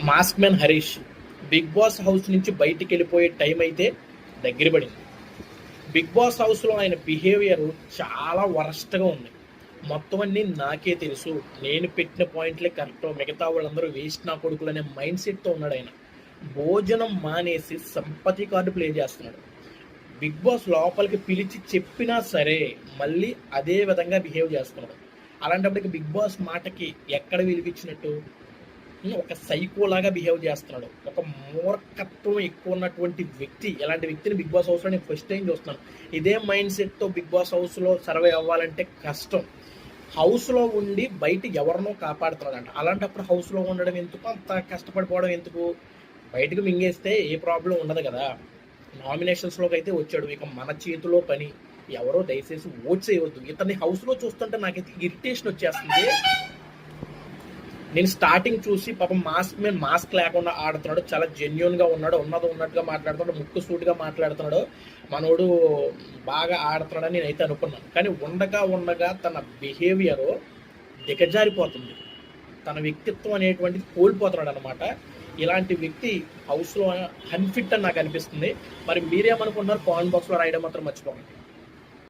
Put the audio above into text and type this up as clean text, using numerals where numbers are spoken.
Mask man Harish Bigg Boss house నుంచి బయటికి వెళ్ళిపోయే టైం అయితే దగ్గర పడింది. బిగ్ బాస్ హౌస్లో ఆయన బిహేవియర్ చాలా వరస్ట్గా ఉంది. మొత్తం అన్నీ నాకే తెలుసు, నేను పెట్టిన పాయింట్లే కరెక్ట్, మిగతా వాళ్ళందరూ వేస్ట్ నా కొడుకులు అనే మైండ్ సెట్తో ఉన్నాడు ఆయన. భోజనం మానేసి సంపతి కార్డు ప్లే చేస్తున్నాడు. బిగ్ బాస్ లోపలికి పిలిచి చెప్పినా సరే మళ్ళీ అదే విధంగా బిహేవ్ చేస్తున్నాడు. అలాంటప్పటికి బిగ్ బాస్ మాటకి ఎక్కడ విలువిచ్చినట్టు? ఒక సైకోలాగా బిహేవ్ చేస్తున్నాడు. ఒక మూర్ఖత్వం ఎక్కువ ఉన్నటువంటి వ్యక్తి. ఇలాంటి వ్యక్తిని బిగ్ బాస్ హౌస్లో నేను ఫస్ట్ టైం చూస్తున్నాను. ఇదే మైండ్ సెట్తో బిగ్ బాస్ హౌస్లో సర్వే అవ్వాలంటే కష్టం. హౌస్లో ఉండి బయట ఎవరినో కాపాడుతున్నాడంట. అలాంటప్పుడు హౌస్లో ఉండడం ఎందుకు, అంత కష్టపడిపోవడం ఎందుకు? బయటకు మింగేస్తే ఏ ప్రాబ్లం ఉండదు కదా. నామినేషన్స్లోకి అయితే వచ్చాడు, ఇక మన చేతిలో పని. ఎవరో దయచేసి ఓట్ చేయవద్దు. ఇతన్ని హౌస్లో చూస్తుంటే నాకైతే ఇరిటేషన్ వచ్చేస్తుంది. నేను స్టార్టింగ్ చూసి పాపం మాస్క్ లేకుండా ఆడుతున్నాడు, చాలా జెన్యున్గా ఉన్నాడు, ఉన్నట్టుగా మాట్లాడుతున్నాడు, ముక్కు సూటిగా మాట్లాడుతున్నాడు, మనోడు బాగా ఆడుతున్నాడని నేనైతే అనుకున్నాను. కానీ ఉండగా తన బిహేవియర్ దిగజారిపోతుంది, తన వ్యక్తిత్వం అనేటువంటిది కోల్పోతున్నాడు అనమాట. ఇలాంటి వ్యక్తి హౌస్లో అన్ఫిట్ అని నాకు అనిపిస్తుంది. మరి మీరేమనుకుంటున్నారు? కామెంట్ బాక్స్లో రాయడం మాత్రం మర్చిపోకండి.